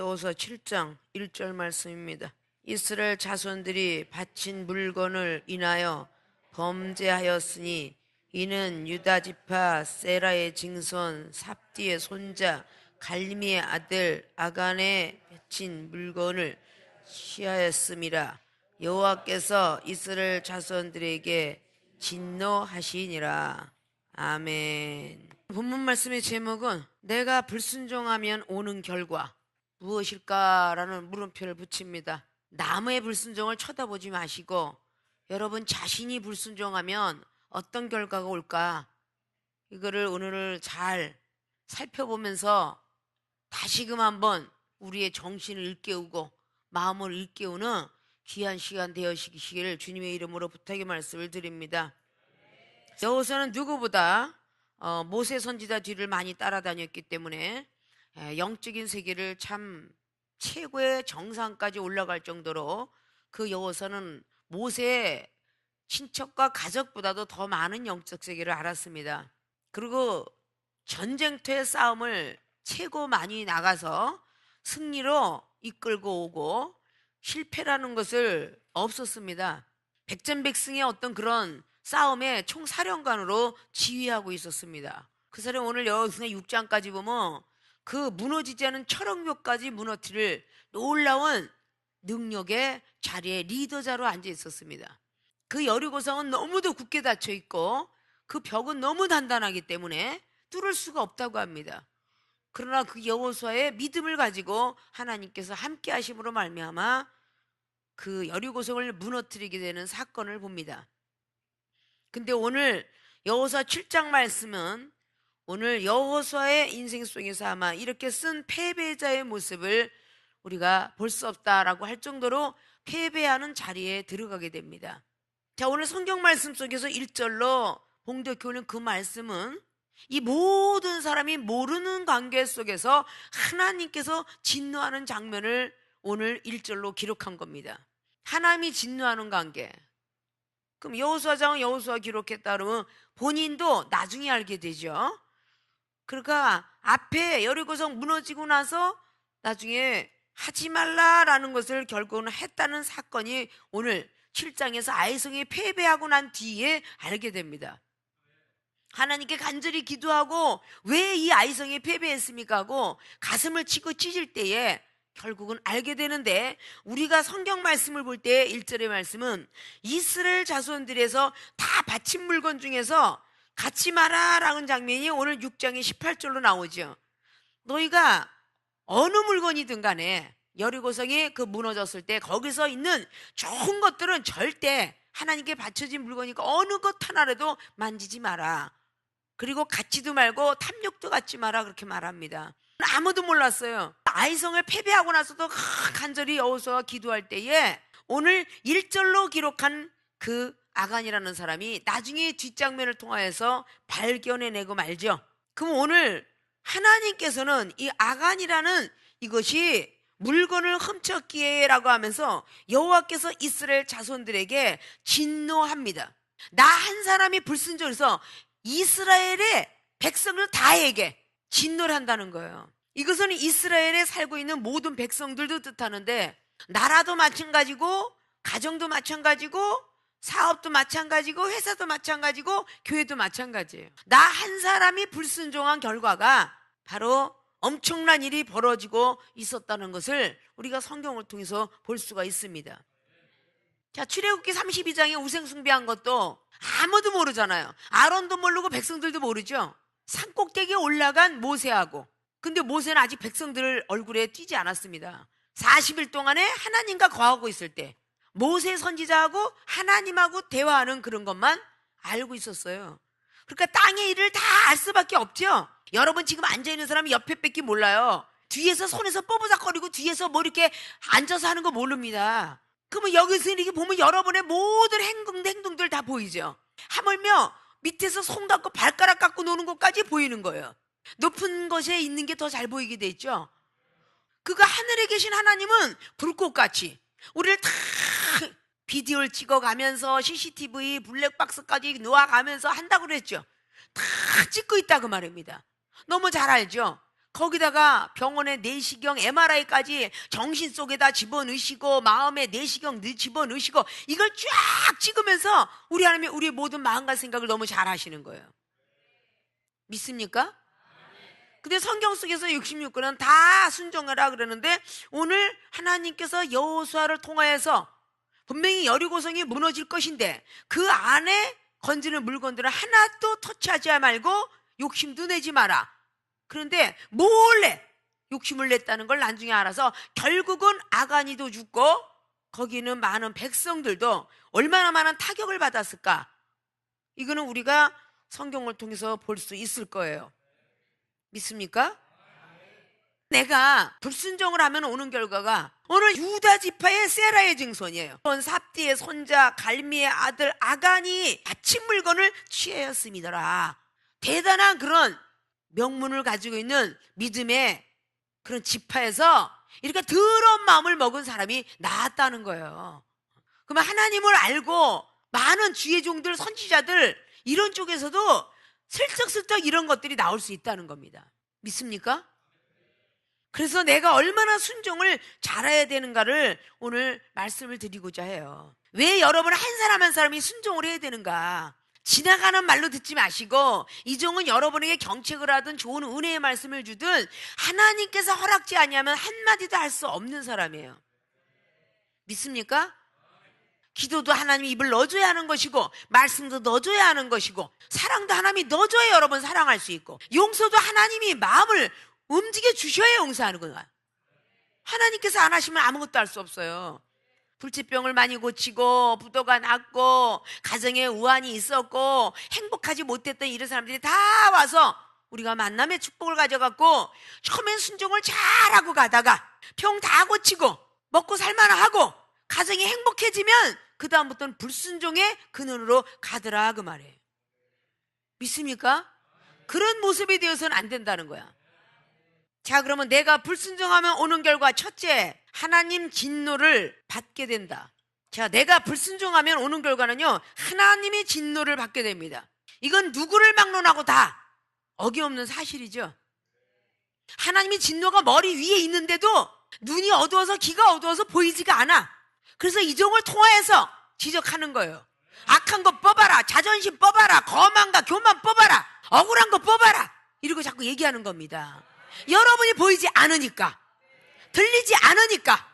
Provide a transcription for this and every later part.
여호수아 7장 1절 말씀입니다. 이스라엘 자손들이 바친 물건을 인하여 범죄하였으니 이는 유다 지파 세라의 증손 삽디의 손자 갈미의 아들 아간의 바친 물건을 취하였음이라. 여호와께서 이스라엘 자손들에게 진노하시니라. 아멘. 본문 말씀의 제목은 내가 불순종하면 오는 결과 무엇일까라는 물음표를 붙입니다. 남의 불순종을 쳐다보지 마시고 여러분 자신이 불순종하면 어떤 결과가 올까? 이거를 오늘 잘 살펴보면서 다시금 한번 우리의 정신을 일깨우고 마음을 일깨우는 귀한 시간 되어시기를 주님의 이름으로 부탁의 말씀을 드립니다. 여호수아는 누구보다 모세 선지자 뒤를 많이 따라다녔기 때문에 영적인 세계를 참 최고의 정상까지 올라갈 정도로 그 여호수아는 모세의 친척과 가족보다도 더 많은 영적 세계를 알았습니다. 그리고 전쟁터의 싸움을 최고 많이 나가서 승리로 이끌고 오고 실패라는 것을 없었습니다. 백전백승의 어떤 그런 싸움의 총사령관으로 지휘하고 있었습니다. 그 사람이 오늘 여호수아 6장까지 보면 그 무너지지 않은 철옹벽까지 무너뜨릴 놀라운 능력의 자리에 리더자로 앉아 있었습니다. 그 여리고성은 너무도 굳게 닫혀 있고 그 벽은 너무 단단하기 때문에 뚫을 수가 없다고 합니다. 그러나 그 여호수아의 믿음을 가지고 하나님께서 함께 하심으로 말미암아 그 여리고성을 무너뜨리게 되는 사건을 봅니다. 근데 오늘 여호수아 7장 말씀은 오늘 여호수아의 인생 속에서 아마 이렇게 쓴 패배자의 모습을 우리가 볼 수 없다라고 할 정도로 패배하는 자리에 들어가게 됩니다. 자, 오늘 성경 말씀 속에서 1절로 봉독해 오는 그 말씀은 이 모든 사람이 모르는 관계 속에서 하나님께서 진노하는 장면을 오늘 1절로 기록한 겁니다. 하나님이 진노하는 관계. 그럼 여호수아장은 여호수아 기록했다 그러면 본인도 나중에 알게 되죠. 그러니까 앞에 여리고성 무너지고 나서 나중에 하지 말라라는 것을 결국은 했다는 사건이 오늘 7장에서 아이성이 패배하고 난 뒤에 알게 됩니다. 하나님께 간절히 기도하고 왜 이 아이성이 패배했습니까 하고 가슴을 치고 찢을 때에 결국은 알게 되는데, 우리가 성경 말씀을 볼 때 1절의 말씀은 이스라엘 자손들에서 다 바친 물건 중에서 갖지 마라라는 장면이 오늘 6장의 18절로 나오죠. 너희가 어느 물건이든 간에 여리고성이 그 무너졌을 때 거기서 있는 좋은 것들은 절대 하나님께 바쳐진 물건이니까 어느 것 하나라도 만지지 마라. 그리고 갖지도 말고 탐욕도 갖지 마라, 그렇게 말합니다. 아무도 몰랐어요. 아이성을 패배하고 나서도 간절히 여호수아가 기도할 때에 오늘 1절로 기록한 그 아간이라는 사람이 나중에 뒷장면을 통하여서 발견해내고 말죠. 그럼 오늘 하나님께서는 이 아간이라는 이것이 물건을 훔쳤기에라고 하면서 여호와께서 이스라엘 자손들에게 진노합니다. 나 한 사람이 불순종해서 이스라엘의 백성들 다에게 진노를 한다는 거예요. 이것은 이스라엘에 살고 있는 모든 백성들도 뜻하는데 나라도 마찬가지고 가정도 마찬가지고 사업도 마찬가지고 회사도 마찬가지고 교회도 마찬가지예요. 나 한 사람이 불순종한 결과가 바로 엄청난 일이 벌어지고 있었다는 것을 우리가 성경을 통해서 볼 수가 있습니다. 자, 출애굽기 32장에 우상숭배한 것도 아무도 모르잖아요. 아론도 모르고 백성들도 모르죠. 산꼭대기에 올라간 모세하고, 근데 모세는 아직 백성들 얼굴에 띄지 않았습니다. 40일 동안에 하나님과 거하고 있을 때 모세 선지자하고 하나님하고 대화하는 그런 것만 알고 있었어요. 그러니까 땅의 일을 다 알 수밖에 없죠. 여러분 지금 앉아있는 사람이 옆에 뺏기 몰라요. 뒤에서 손에서 뽀부작거리고 뒤에서 뭐 이렇게 앉아서 하는 거 모릅니다. 그러면 여기서 이렇게 보면 여러분의 모든 행동들 다 보이죠. 하물며 밑에서 손 갖고 발가락 갖고 노는 것까지 보이는 거예요. 높은 것에 있는 게 더 잘 보이게 돼 있죠. 그가 하늘에 계신 하나님은 불꽃같이 우리를 다 비디오를 찍어가면서 CCTV 블랙박스까지 놓아가면서 한다고 그랬죠. 다 찍고 있다 그 말입니다. 너무 잘 알죠. 거기다가 병원에 내시경, MRI까지 정신 속에다 집어넣으시고 마음에 내시경 집어넣으시고 이걸 쫙 찍으면서 우리 하나님이 우리의 모든 마음과 생각을 너무 잘 하시는 거예요. 믿습니까? 근데 성경 속에서 66권은 다 순종하라 그러는데 오늘 하나님께서 여호수아를 통하여서 분명히 여리고성이 무너질 것인데 그 안에 건지는 물건들을 하나도 터치하지 말고 욕심도 내지 마라. 그런데 몰래 욕심을 냈다는 걸 나중에 알아서 결국은 아간이도 죽고 거기는 많은 백성들도 얼마나 많은 타격을 받았을까. 이거는 우리가 성경을 통해서 볼 수 있을 거예요. 믿습니까? 내가 불순종을 하면 오는 결과가 오늘 유다 지파의 세라의 증손이에요. 삽디의 손자 갈미의 아들 아간이 바친 물건을 취하였음이더라. 대단한 그런 명문을 가지고 있는 믿음의 그런 지파에서 이렇게 더러운 마음을 먹은 사람이 나왔다는 거예요. 그러면 하나님을 알고 많은 주의 종들, 선지자들 이런 쪽에서도 슬쩍슬쩍 이런 것들이 나올 수 있다는 겁니다. 믿습니까? 그래서 내가 얼마나 순종을 잘해야 되는가를 오늘 말씀을 드리고자 해요. 왜 여러분 한 사람 한 사람이 순종을 해야 되는가? 지나가는 말로 듣지 마시고 이종은 여러분에게 경책을 하든 좋은 은혜의 말씀을 주든 하나님께서 허락지 아니하면 한마디도 할 수 없는 사람이에요. 믿습니까? 기도도 하나님이 입을 넣어줘야 하는 것이고 말씀도 넣어줘야 하는 것이고 사랑도 하나님이 넣어줘야 여러분 사랑할 수 있고 용서도 하나님이 마음을 움직여 주셔야 용서하는 거야. 하나님께서 안 하시면 아무것도 할 수 없어요. 불치병을 많이 고치고 부도가 났고 가정에 우환이 있었고 행복하지 못했던 이런 사람들이 다 와서 우리가 만남의 축복을 가져갔고 처음엔 순종을 잘하고 가다가 병 다 고치고 먹고 살만하고 가정이 행복해지면 그 다음부터는 불순종의 근원으로 가더라 그 말이에요. 믿습니까? 그런 모습이 되어서는 안 된다는 거야. 자, 그러면 내가 불순종하면 오는 결과 첫째, 하나님 진노를 받게 된다. 자, 내가 불순종하면 오는 결과는요, 하나님의 진노를 받게 됩니다. 이건 누구를 막론하고 다 어김없는 사실이죠. 하나님의 진노가 머리 위에 있는데도 눈이 어두워서 귀가 어두워서 보이지가 않아. 그래서 이종을 통하여서 지적하는 거예요. 악한 거 뽑아라, 자존심 뽑아라, 거만과 교만 뽑아라, 억울한 거 뽑아라, 이러고 자꾸 얘기하는 겁니다. 여러분이 보이지 않으니까, 들리지 않으니까.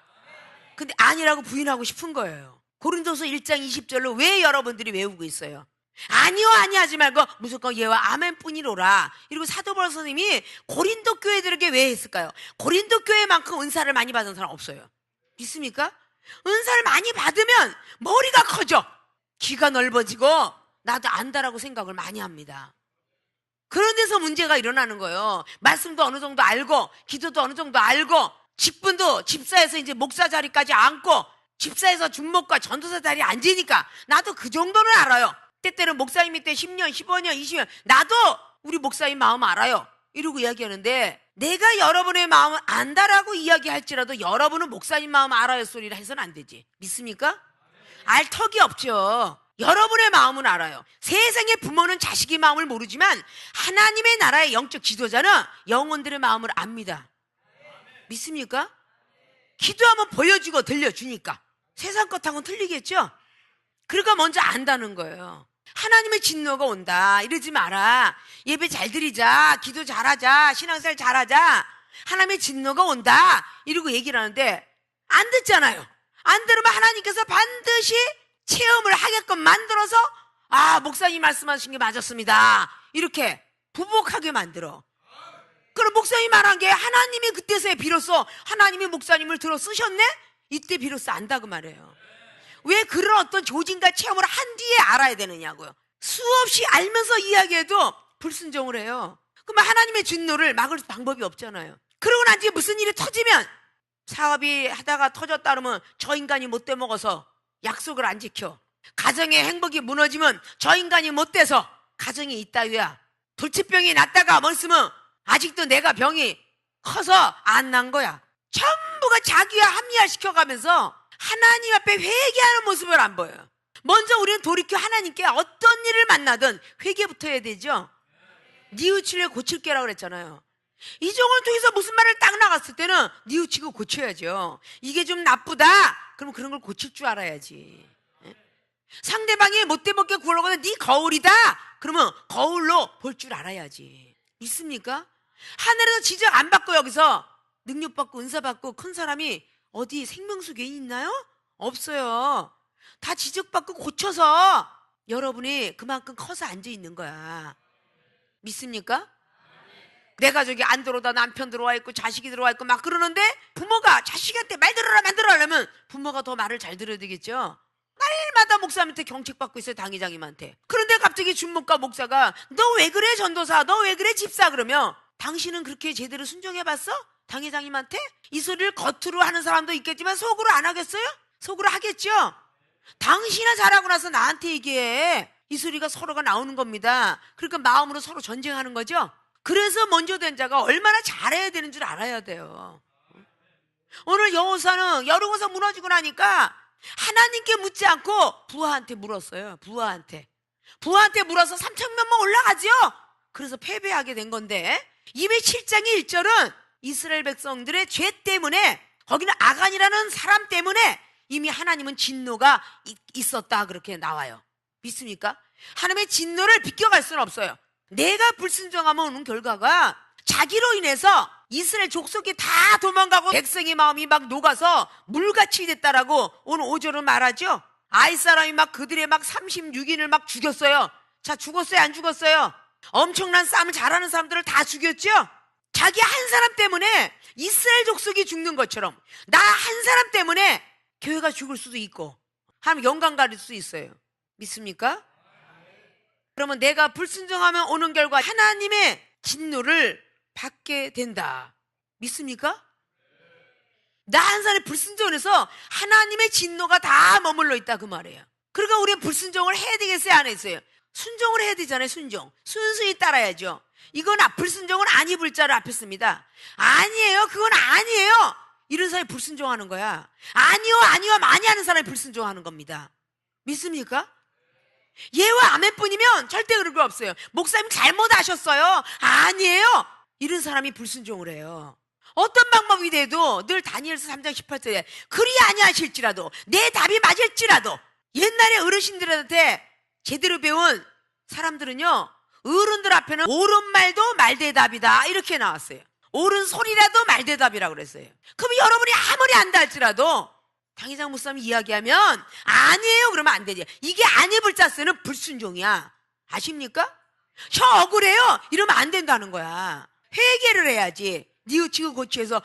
근데 아니라고 부인하고 싶은 거예요. 고린도서 1장 20절로 왜 여러분들이 외우고 있어요? 아니요 아니하지 말고 무조건 예와 아멘뿐이로라. 이러고 사도 바울 선생님이 고린도 교회들에게 왜 했을까요? 고린도 교회만큼 은사를 많이 받은 사람 없어요. 믿습니까? 은사를 많이 받으면 머리가 커져, 귀가 넓어지고 나도 안다라고 생각을 많이 합니다. 그런 데서 문제가 일어나는 거예요. 말씀도 어느 정도 알고 기도도 어느 정도 알고 직분도 집사에서 이제 목사 자리까지 앉고 집사에서 중목과 전도사 자리에 앉으니까 나도 그 정도는 알아요. 때때는 목사님 밑에 10년, 15년, 20년 나도 우리 목사님 마음 알아요. 이러고 이야기하는데 내가 여러분의 마음을 안다라고 이야기할지라도 여러분은 목사님 마음 알아요 소리를 해서는 안 되지. 믿습니까? 알 턱이 없죠. 여러분의 마음은 알아요. 세상의 부모는 자식의 마음을 모르지만 하나님의 나라의 영적 지도자는 영혼들의 마음을 압니다. 믿습니까? 기도하면 보여주고 들려주니까 세상 것하고는 틀리겠죠? 그러니까 먼저 안다는 거예요. 하나님의 진노가 온다 이러지 마라. 예배 잘 드리자, 기도 잘하자, 신앙생활 잘하자, 하나님의 진노가 온다 이러고 얘기를 하는데 안 듣잖아요. 안 들으면 하나님께서 반드시 체험을 하게끔 만들어서 아, 목사님 말씀하신 게 맞았습니다 이렇게 부복하게 만들어. 그럼 목사님 말한 게 하나님이 그때서야 비로소 하나님이 목사님을 들어 쓰셨네? 이때 비로소 안다 그 말이에요. 왜 그런 어떤 조짐과 체험을 한 뒤에 알아야 되느냐고요. 수없이 알면서 이야기해도 불순종을 해요. 그러면 하나님의 진노를 막을 방법이 없잖아요. 그러고 난 뒤에 무슨 일이 터지면 사업이 하다가 터졌다 그러면 저 인간이 못돼 먹어서 약속을 안 지켜. 가정의 행복이 무너지면 저 인간이 못돼서 가정이 있다위야. 불치병이 났다가 뭐 있으면 아직도 내가 병이 커서 안 난 거야. 전부가 자기와 합리화시켜가면서 하나님 앞에 회개하는 모습을 안 보여요. 먼저 우리는 돌이켜 하나님께 어떤 일을 만나든 회개부터 해야 되죠. 뉘우칠래 고칠게라고 그랬잖아요. 이 정을 통해서 무슨 말을 딱 나갔을 때는 뉘우치고 고쳐야죠. 이게 좀 나쁘다? 그럼 그런 걸 고칠 줄 알아야지. 상대방이 못돼 먹게 구하려고 네 거울이다? 그러면 거울로 볼 줄 알아야지. 믿습니까? 하늘에서 지적 안 받고 여기서 능력 받고 은사 받고 큰 사람이 어디 생명수 개인 있나요? 없어요. 다 지적받고 고쳐서 여러분이 그만큼 커서 앉아 있는 거야. 믿습니까? 내 가족이 안 들어오다 남편 들어와 있고 자식이 들어와 있고 막 그러는데 부모가 자식한테 말 들어라 말 들어라 하려면 부모가 더 말을 잘 들어야 되겠죠. 날마다 목사님한테 경책받고 있어요. 당회장님한테. 그런데 갑자기 준목과 목사가 너 왜 그래 전도사, 너 왜 그래 집사 그러면 당신은 그렇게 제대로 순종해봤어? 당회장님한테? 이 소리를 겉으로 하는 사람도 있겠지만 속으로 안 하겠어요? 속으로 하겠죠. 당신이나 잘하고 나서 나한테 얘기해. 이 소리가 서로가 나오는 겁니다. 그러니까 마음으로 서로 전쟁하는 거죠. 그래서 먼저 된 자가 얼마나 잘해야 되는 줄 알아야 돼요. 오늘 여호사는 여리고서 무너지고 나니까 하나님께 묻지 않고 부하한테 물었어요. 부하한테 물어서 3,000명만 올라가죠. 그래서 패배하게 된 건데 이미 7장의 1절은 이스라엘 백성들의 죄 때문에 거기는 아간이라는 사람 때문에 이미 하나님은 진노가 있었다 그렇게 나와요. 믿습니까? 하나님의 진노를 비껴갈 수는 없어요. 내가 불순종하면 오는 결과가 자기로 인해서 이스라엘 족속이 다 도망가고 백성의 마음이 막 녹아서 물같이 됐다라고 오늘 5절은 말하죠. 아이 사람이 막 그들의 막 36인을 막 죽였어요. 자, 죽었어요 안 죽었어요? 엄청난 싸움을 잘하는 사람들을 다 죽였죠. 자기 한 사람 때문에 이스라엘 족속이 죽는 것처럼 나 한 사람 때문에 교회가 죽을 수도 있고 하나님 영광 가릴 수 있어요. 믿습니까? 그러면 내가 불순종하면 오는 결과 하나님의 진노를 받게 된다. 믿습니까? 나 한 사람의 불순종을 해서 하나님의 진노가 다 머물러 있다 그 말이에요. 그러니까 우리가 불순종을 해야 되겠어요 안 했어요? 순종을 해야 되잖아요. 순종 순수히 따라야죠. 이건 불순종은 안 입을 자를 앞에 씁니다. 아니에요 그건 아니에요 이런 사람이 불순종하는 거야. 아니요 많이 하는 사람이 불순종하는 겁니다. 믿습니까? 예와 아멘뿐이면 절대 그런 거 없어요. 목사님 잘못하셨어요. 아니에요 이런 사람이 불순종을 해요. 어떤 방법이 돼도 늘 다니엘서 3장 18절에 그리 아니하실지라도 내 답이 맞을지라도 옛날에 어르신들한테 제대로 배운 사람들은요 어른들 앞에는 옳은 말도 말대답이다 이렇게 나왔어요. 옳은 소리라도 말대답이라고 그랬어요. 그럼 여러분이 아무리 안다 할지라도 당회장 목사님 이야기하면 아니에요 그러면 안 되지. 이게 안 입을 자 쓰는 불순종이야. 아십니까? 저 억울해요 이러면 안 된다는 거야. 회개를 해야지. 뉘우치고 고치해서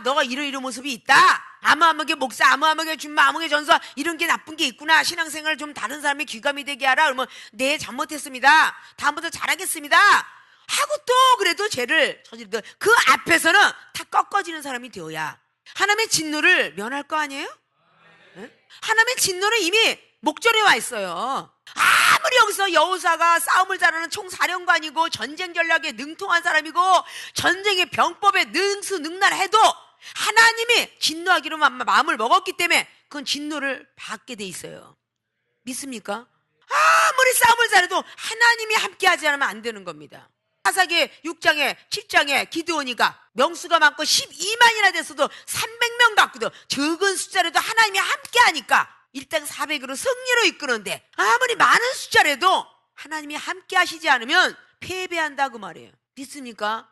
너가 이런 모습이 있다. 아무하게 목사, 아무하게 준마, 아무하게 전사 이런 게 나쁜 게 있구나. 신앙생활을 좀 다른 사람의 귀감이 되게 하라. 그러면 네 잘못했습니다. 다음부터 잘하겠습니다. 하고 또 그래도 죄를 저지르던 그 앞에서는 다 꺾어지는 사람이 되어야 하나님의 진노를 면할 거 아니에요? 네? 하나님의 진노는 이미 목전에 와 있어요. 아무리 여기서 여호사가 싸움을 잘하는 총사령관이고 전쟁 전략에 능통한 사람이고 전쟁의 병법에 능수능란해도 하나님이 진노하기로 마음을 먹었기 때문에 그건 진노를 받게 돼 있어요. 믿습니까? 아무리 싸움을 잘해도 하나님이 함께하지 않으면 안 되는 겁니다. 사사기 6장에 7장에 기드온이가 명수가 많고 12만이나 됐어도 300명 갖고도 적은 숫자라도 하나님이 함께하니까 일당 400으로 승리로 이끄는데 아무리 많은 숫자라도 하나님이 함께 하시지 않으면 패배한다 그 말이에요. 믿습니까?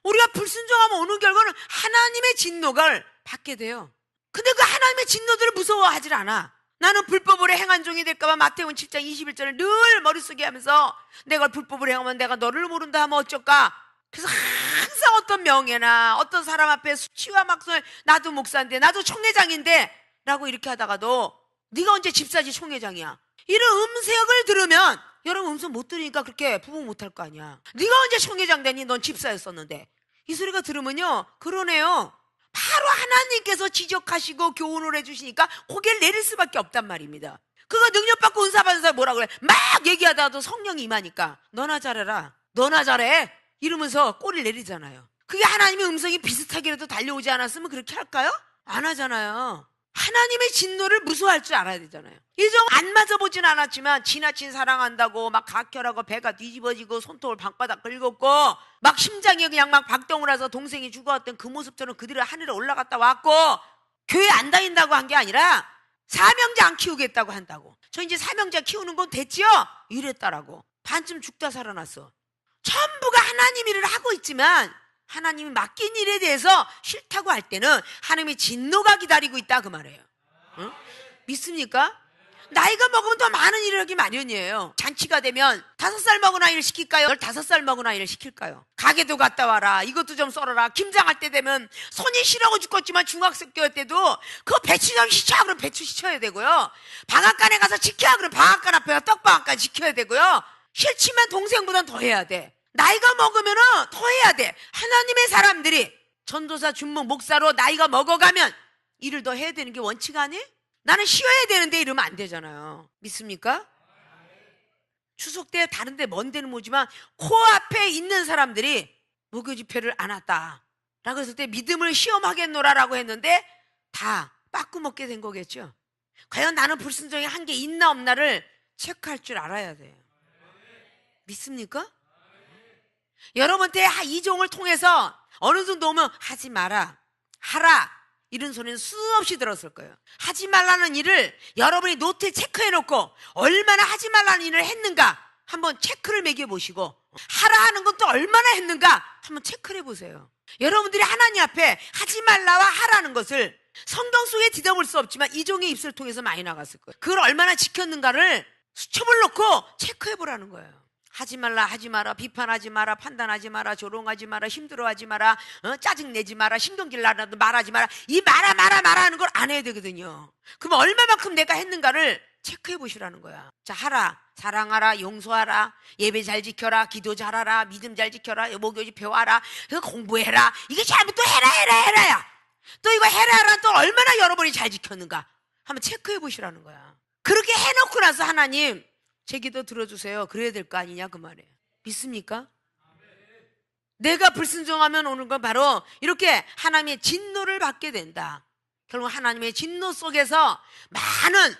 우리가 불순종하면 오는 결과는 하나님의 진노를 받게 돼요. 근데 그 하나님의 진노들을 무서워하질 않아. 나는 불법으로 행한 종이 될까봐 마태복음 7장 21절을 늘 머릿속에 하면서 내가 불법으로 행하면 내가 너를 모른다 하면 어쩔까. 그래서 항상 어떤 명예나 어떤 사람 앞에 수치와 막성을 나도 목사인데 나도 총회장인데 라고 이렇게 하다가도 네가 언제 집사지 총회장이야 이런 음색을 들으면 여러분 음성 못 들으니까 그렇게 부복 못할 거 아니야. 네가 언제 총회장 되니 넌 집사였었는데 이 소리가 들으면요 그러네요. 바로 하나님께서 지적하시고 교훈을 해주시니까 고개를 내릴 수밖에 없단 말입니다. 그거 능력받고 은사받은 사람이 뭐라 그래 막 얘기하다가도 성령이 임하니까 너나 잘해라 너나 잘해 이러면서 꼬리를 내리잖아요. 그게 하나님의 음성이 비슷하게라도 달려오지 않았으면 그렇게 할까요? 안 하잖아요. 하나님의 진노를 무서워할 줄 알아야 되잖아요. 이종 안 맞아보진 않았지만 지나친 사랑한다고 막 각혈하고 배가 뒤집어지고 손톱을 방바닥 긁었고 막 심장이 그냥 막 박동을 해서 동생이 죽어왔던 그 모습처럼 그들이 하늘에 올라갔다 왔고 교회 안 다닌다고 한 게 아니라 사명자 안 키우겠다고 한다고. 저 이제 사명자 키우는 건 됐지요? 이랬다라고. 반쯤 죽다 살아났어. 전부가 하나님 일을 하고 있지만 하나님이 맡긴 일에 대해서 싫다고 할 때는 하나님의 진노가 기다리고 있다 그 말이에요. 응? 믿습니까? 나이가 먹으면 더 많은 일을 하기 마련이에요. 잔치가 되면 5살 먹은 아이를 시킬까요? 15살 먹은 아이를 시킬까요? 가게도 갔다 와라, 이것도 좀 썰어라. 김장할 때 되면 손이 시려고 죽겠지만 중학생 때도 그거 배추 좀 시켜 그러면 배추 시켜야 되고요. 방앗간에 가서 지켜야 그러면 방앗간 앞에 떡방앗간 지켜야 되고요. 싫지만 동생보단 더 해야 돼. 나이가 먹으면은 더 해야 돼. 하나님의 사람들이 전도사, 준목, 목사로 나이가 먹어가면 일을 더 해야 되는 게 원칙 아니에요? 나는 쉬어야 되는데 이러면 안 되잖아요. 믿습니까? 추석 때 다른 데 먼 데는 모지만 코앞에 있는 사람들이 무교 집회를 안 왔다 라고 했을 때 믿음을 시험하겠노라라고 했는데 다 빠꾸 먹게 된 거겠죠. 과연 나는 불순종이 한 게 있나 없나를 체크할 줄 알아야 돼요. 믿습니까? 여러분한테 이 종을 통해서 어느 정도 오면 하지 마라, 하라 이런 소리는 수없이 들었을 거예요. 하지 말라는 일을 여러분이 노트에 체크해놓고 얼마나 하지 말라는 일을 했는가 한번 체크를 매겨보시고 하라 하는 건 또 얼마나 했는가 한번 체크를 해보세요. 여러분들이 하나님 앞에 하지 말라와 하라는 것을 성경 속에 뒤져볼 수 없지만 이 종의 입술을 통해서 많이 나갔을 거예요. 그걸 얼마나 지켰는가를 수첩을 놓고 체크해보라는 거예요. 하지 말라, 하지 마라, 비판하지 마라, 판단하지 마라, 조롱하지 마라, 힘들어하지 마라, 짜증내지 마라, 신경질 나라도 말하지 마라. 이 마라 하는 걸 안 해야 되거든요. 그럼 얼마만큼 내가 했는가를 체크해 보시라는 거야. 자, 하라, 사랑하라, 용서하라, 예배 잘 지켜라, 기도 잘하라, 믿음 잘 지켜라, 목요일 배워라, 공부해라. 이게 잘못 또 해라야. 또 이거 해라는 또 얼마나 여러분이 잘 지켰는가 한번 체크해 보시라는 거야. 그렇게 해놓고 나서 하나님 제 기도 들어주세요. 그래야 될 거 아니냐 그 말이에요. 믿습니까? 내가 불순종하면 오는 건 바로 이렇게 하나님의 진노를 받게 된다. 결국 하나님의 진노 속에서 많은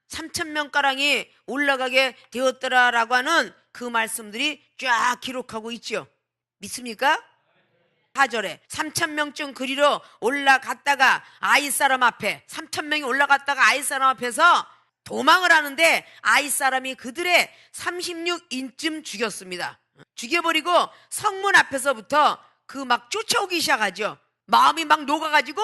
3,000명가량이 올라가게 되었더라라고 하는 그 말씀들이 쫙 기록하고 있죠. 믿습니까? 4절에 3,000명쯤 그리로 올라갔다가 아이사람 앞에 3,000명이 올라갔다가 아이사람 앞에서 도망을 하는데 아이사람이 그들의 36인쯤 죽였습니다. 죽여버리고 성문 앞에서부터 그 막 쫓아오기 시작하죠. 마음이 막 녹아가지고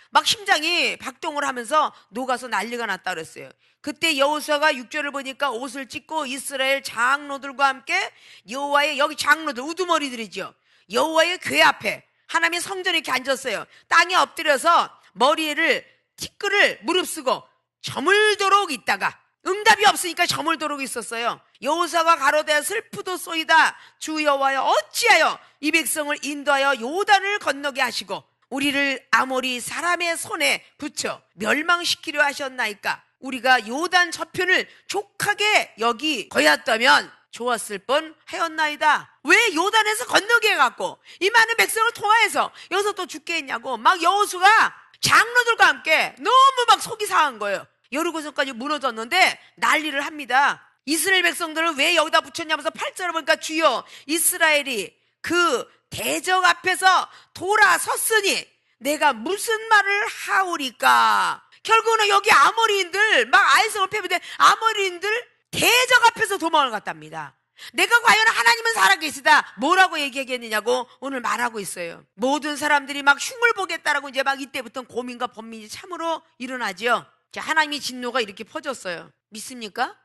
막 심장이 박동을 하면서 녹아서 난리가 났다 그랬어요. 그때 여호수아가 6절을 보니까 옷을 찢고 이스라엘 장로들과 함께 여호와의, 여기 장로들 우두머리들이죠, 여호와의 궤 앞에 하나님의 성전에 이렇게 앉았어요. 땅에 엎드려서 머리를 티끌을 무릅쓰고 저물도록 있다가 응답이 없으니까 저물도록 있었어요. 여호수아가 가로되 슬프도소이다. 주 여호와여 어찌하여 이 백성을 인도하여 요단을 건너게 하시고 우리를 아모리 사람의 손에 붙여 멸망시키려 하셨나이까. 우리가 요단 저편을 족하게 여기 거였다면 좋았을 뻔 하였나이다. 왜 요단에서 건너게 해갖고 이 많은 백성을 통하여서 여기서 또 죽게 했냐고 막 여호수아가 장로들과 함께 너무 막 속이 상한 거예요. 여리고성까지 무너졌는데 난리를 합니다. 이스라엘 백성들을 왜 여기다 붙였냐면서 8절을 보니까 주여 이스라엘이 그 대적 앞에서 돌아섰으니 내가 무슨 말을 하오리까. 결국은 여기 아모리인들 막 아이성을 패배돼 아모리인들 대적 앞에서 도망을 갔답니다. 내가 과연 하나님은 살아계시다 뭐라고 얘기하겠느냐고 오늘 말하고 있어요. 모든 사람들이 막 흉을 보겠다라고 이제 막 이때부터 고민과 번민이 참으로 일어나죠. 자, 하나님의 진노가 이렇게 퍼졌어요. 믿습니까?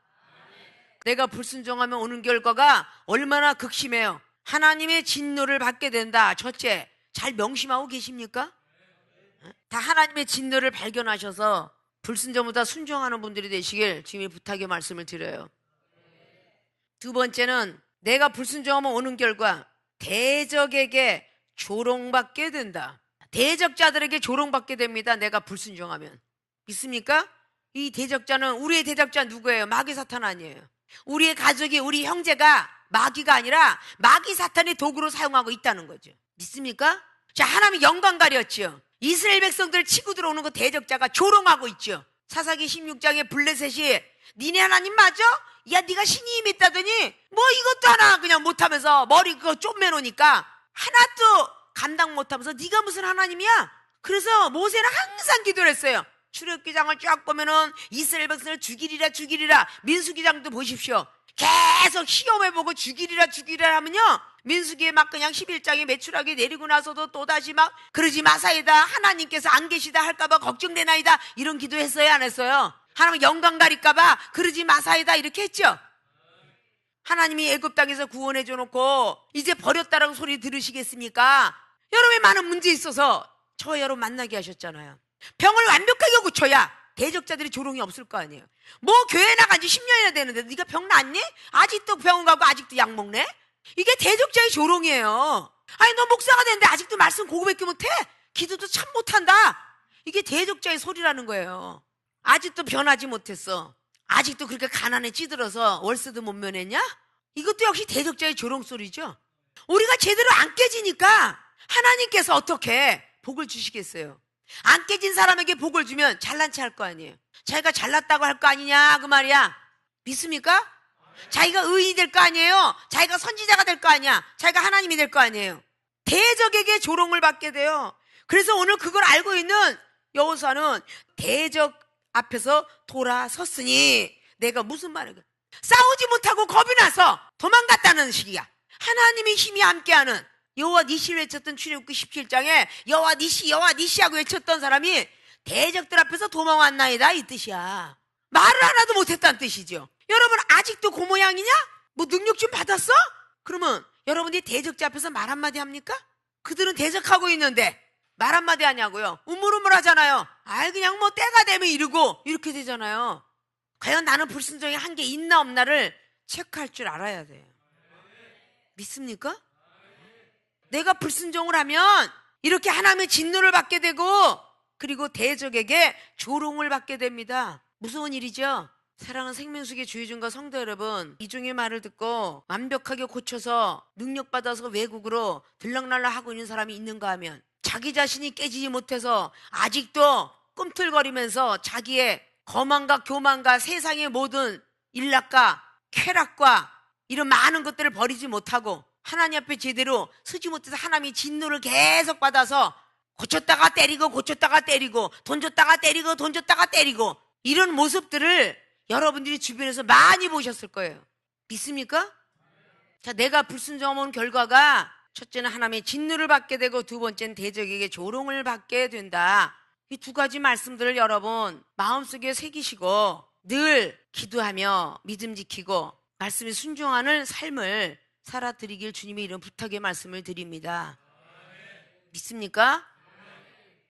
내가 불순종하면 오는 결과가 얼마나 극심해요. 하나님의 진노를 받게 된다. 첫째, 잘 명심하고 계십니까? 다 하나님의 진노를 발견하셔서 불순종보다 순종하는 분들이 되시길 주님의 부탁의 말씀을 드려요. 두 번째는 내가 불순종하면 오는 결과 대적에게 조롱받게 된다. 대적자들에게 조롱받게 됩니다. 내가 불순종하면. 믿습니까? 이 대적자는 우리의 대적자 누구예요? 마귀 사탄 아니에요. 우리의 가족이 우리 형제가 마귀가 아니라 마귀 사탄의 도구로 사용하고 있다는 거죠. 믿습니까? 자, 하나님이 영광 가렸지요. 이스라엘 백성들 치고 들어오는 거 대적자가 조롱하고 있죠. 사사기 16장에 블레셋이 니네 하나님 맞아? 야, 네가 신이 임했다더니 뭐 이것도 하나 그냥 못하면서 머리 그거 쪼매놓으니까 하나도 감당 못하면서 네가 무슨 하나님이야? 그래서 모세는 항상 기도를 했어요. 출애굽기장을 쫙 보면은 이스라엘 백성을 죽이리라 죽이리라. 민수기장도 보십시오. 계속 시험해보고 죽이리라 죽이리라 하면요, 민수기에 막 그냥 11장에 매출하게 내리고 나서도 또다시 막 그러지 마사이다, 하나님께서 안 계시다 할까봐 걱정되나이다, 이런 기도했어요 안 했어요? 하나님 영광 가릴까봐 그러지 마사이다 이렇게 했죠. 하나님이 애굽 땅에서 구원해 줘놓고 이제 버렸다라고 소리 들으시겠습니까? 여러분의 많은 문제 있어서 저 여러분 만나게 하셨잖아요. 병을 완벽하게 고쳐야 대적자들이 조롱이 없을 거 아니에요. 뭐 교회 나간 지 10년이나 되는데 네가 병 낫니? 아직도 병원 가고 아직도 약 먹네? 이게 대적자의 조롱이에요. 아니 너 목사가 됐는데 아직도 말씀 고백밖에 못해? 기도도 참 못한다. 이게 대적자의 소리라는 거예요. 아직도 변하지 못했어. 아직도 그렇게 가난에 찌들어서 월세도 못 면했냐? 이것도 역시 대적자의 조롱소리죠. 우리가 제대로 안 깨지니까 하나님께서 어떻게 복을 주시겠어요? 안 깨진 사람에게 복을 주면 잘난 체 할 거 아니에요. 자기가 잘났다고 할 거 아니냐 그 말이야. 믿습니까? 자기가 의인이 될 거 아니에요. 자기가 선지자가 될 거 아니야. 자기가 하나님이 될 거 아니에요. 대적에게 조롱을 받게 돼요. 그래서 오늘 그걸 알고 있는 여호수아는 대적 앞에서 돌아섰으니, 내가 무슨 말이야, 싸우지 못하고 겁이 나서 도망갔다는 식이야. 하나님의 힘이 함께하는, 여호와 니시를 외쳤던 출애굽기 17장에 여호와 니시 여호와 니시 하고 외쳤던 사람이 대적들 앞에서 도망왔나이다 이 뜻이야. 말을 하나도 못했다는 뜻이죠. 여러분 아직도 그 모양이냐? 뭐 능력 좀 받았어? 그러면 여러분이 대적자 앞에서 말 한마디 합니까? 그들은 대적하고 있는데 말 한마디 하냐고요? 우물우물 하잖아요. 아이 그냥 뭐 때가 되면 이러고 이렇게 되잖아요. 과연 나는 불순종의 한계 있나 없나를 체크할 줄 알아야 돼요. 믿습니까? 내가 불순종을 하면 이렇게 하나님의 진노를 받게 되고, 그리고 대적에게 조롱을 받게 됩니다. 무서운 일이죠. 사랑하는 생명수의 주의중과 성도 여러분, 이종의 말을 듣고 완벽하게 고쳐서 능력받아서 외국으로 들락날락 하고 있는 사람이 있는가 하면, 자기 자신이 깨지지 못해서 아직도 꿈틀거리면서 자기의 거만과 교만과 세상의 모든 일락과 쾌락과 이런 많은 것들을 버리지 못하고 하나님 앞에 제대로 서지 못해서 하나님이 진노를 계속 받아서 고쳤다가 때리고 고쳤다가 때리고 돈 줬다가 때리고 돈 줬다가 때리고, 이런 모습들을 여러분들이 주변에서 많이 보셨을 거예요. 믿습니까? 자, 내가 불순종한 결과가 첫째는 하나님의 진노를 받게 되고 두 번째는 대적에게 조롱을 받게 된다. 이 두 가지 말씀들을 여러분 마음속에 새기시고 늘 기도하며 믿음 지키고 말씀에 순종하는 삶을 살아드리길 주님의 이름 부탁의 말씀을 드립니다. 믿습니까?